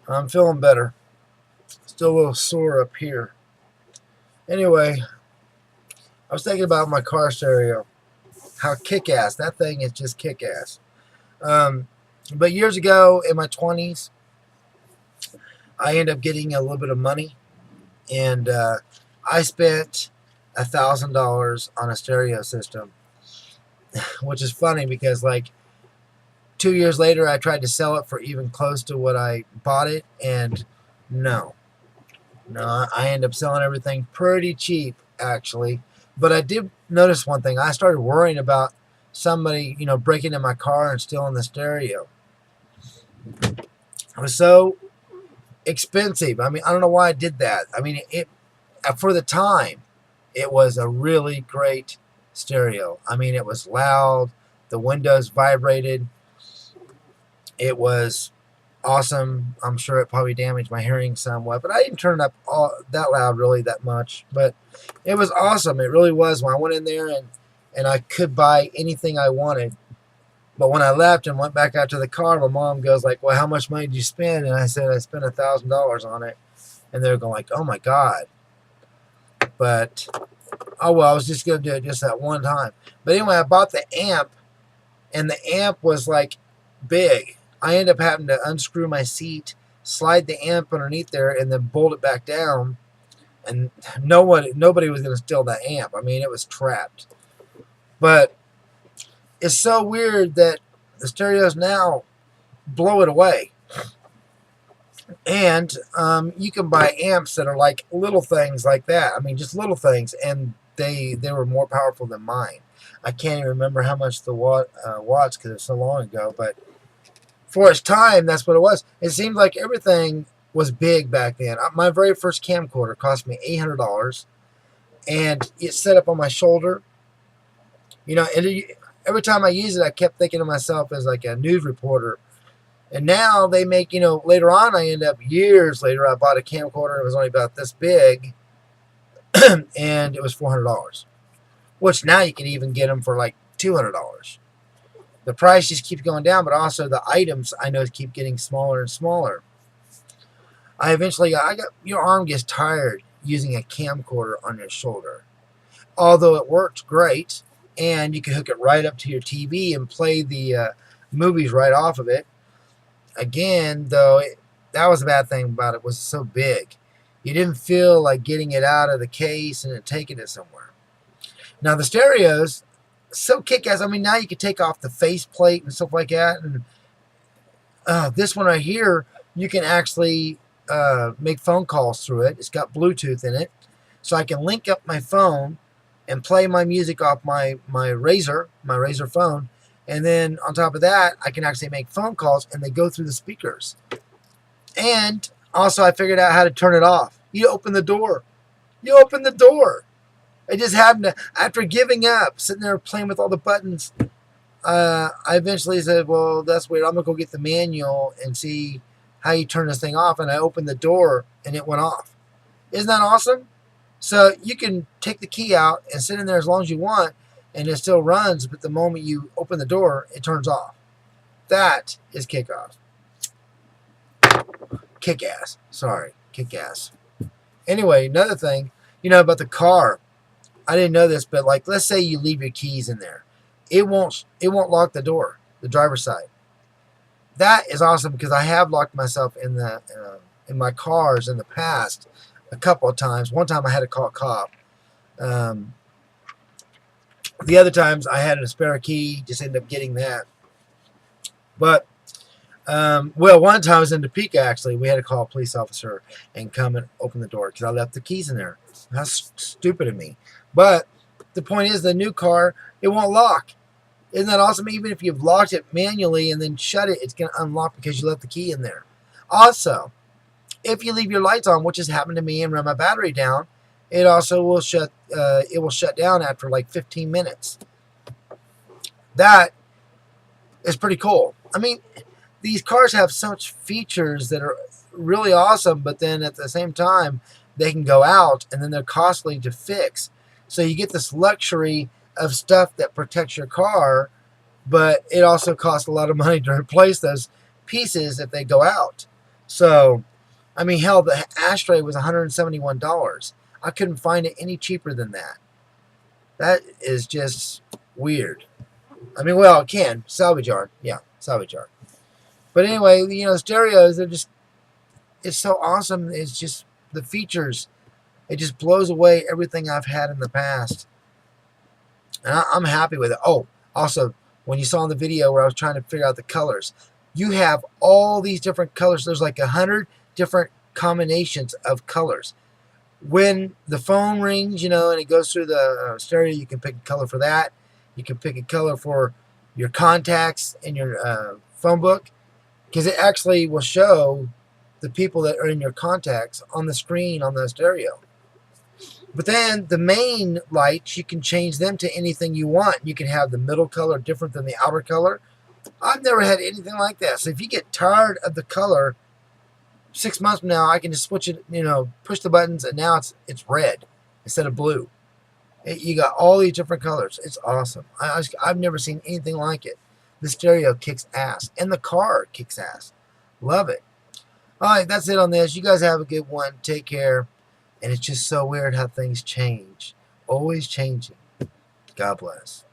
I'm feeling better. Still a little sore up here. Anyway, I was thinking about my car stereo. How kick-ass. That thing is just kick-ass. Um, but years ago in my 20s, I ended up getting a little bit of money. And I spent $1,000 on a stereo system, which is funny because, like, 2 years later, I tried to sell it for even close to what I bought it. And no, no, I ended up selling everything pretty cheap, actually. But I did notice one thing. I started worrying about somebody, breaking in my car and stealing the stereo. It was so expensive. I mean, I don't know why I did that. I mean, it for the time, it was a really great stereo. I mean, it was loud. The windows vibrated. It was awesome. I'm sure it probably damaged my hearing somewhat, but I didn't turn it up that loud really that much. But it was awesome. It really was. When I went in there and I could buy anything I wanted. But when I left and went back out to the car, my mom goes like, "Well, how much money did you spend?" And I said, "I spent $1,000 on it." And they're going like, "Oh my God." But oh well, I was just gonna do it just that one time. But anyway, I bought the amp, and the amp was like big. I ended up having to unscrew my seat, slide the amp underneath there, and then bolt it back down. And nobody was gonna steal that amp. I mean, it was trapped. But it's so weird that the stereos now blow it away. And you can buy amps that are like little things like that. I mean, just little things, and they were more powerful than mine. I can't even remember how much the watts because it's so long ago. But for its time, that's what it was. It seemed like everything was big back then. My very first camcorder cost me $800, and it's set up on my shoulder. And every time I use it, I kept thinking to myself as like a news reporter. And now they make, later on, I end up years later, I bought a camcorder. It was only about this big, and it was $400, which now you can even get them for like $200. The price just keeps going down, but also the items I know keep getting smaller and smaller. Your arm gets tired using a camcorder on your shoulder. Although it works great, and you can hook it right up to your TV and play the movies right off of it. Again, though, that was a bad thing about it. Was so big. You didn't feel like getting it out of the case and taking it somewhere. Now, the stereos, so kick-ass. I mean, now you can take off the faceplate and stuff like that. And this one right here, you can actually make phone calls through it. It's got Bluetooth in it. So I can link up my phone and play my music off my Razr phone. And then on top of that, I can actually make phone calls, and they go through the speakers. And also, I figured out how to turn it off. You open the door. You open the door. It just happened to, after giving up, sitting there playing with all the buttons, I eventually said, well, that's weird. I'm going to go get the manual and see how you turn this thing off. And I opened the door, and it went off. Isn't that awesome? So you can take the key out and sit in there as long as you want, and it still runs, but the moment you open the door, it turns off. That is kick-off. Kick-ass. Sorry, kick-ass. Anyway, another thing, about the car. I didn't know this, but like, let's say you leave your keys in there. It won't lock the door, the driver's side. That is awesome because I have locked myself in my cars in the past a couple of times. One time I had to call a cop. The other times I had a spare key, just ended up getting that. But, one time I was in Topeka, actually. We had to call a police officer and come and open the door because I left the keys in there. That's stupid of me. But the point is, the new car, it won't lock. Isn't that awesome? Even if you've locked it manually and then shut it, it's going to unlock because you left the key in there. Also, if you leave your lights on, which has happened to me, and run my battery down, it also will shut. It will shut down after like 15 minutes. That is pretty cool. I mean, these cars have such features that are really awesome, but then at the same time, they can go out and then they're costly to fix. So you get this luxury of stuff that protects your car, but it also costs a lot of money to replace those pieces if they go out. So, I mean, hell, the ashtray was $171. I couldn't find it any cheaper than that. That is just weird. I mean, well, it can. Salvage yard. Yeah, salvage yard. But anyway, stereos, it's so awesome. It's just the features. It just blows away everything I've had in the past. And I'm happy with it. Oh, also, when you saw in the video where I was trying to figure out the colors, you have all these different colors. There's like 100 different combinations of colors. When the phone rings, and it goes through the stereo, you can pick a color for that. You can pick a color for your contacts in your phone book, because it actually will show the people that are in your contacts on the screen on the stereo. But then the main lights, you can change them to anything you want. You can have the middle color different than the outer color. I've never had anything like that. So if you get tired of the color, 6 months from now, I can just switch it, push the buttons, and now it's red instead of blue. You got all these different colors. It's awesome. I've never seen anything like it. The stereo kicks ass, and the car kicks ass. Love it. All right, that's it on this. You guys have a good one. Take care. And it's just so weird how things change. Always changing. God bless.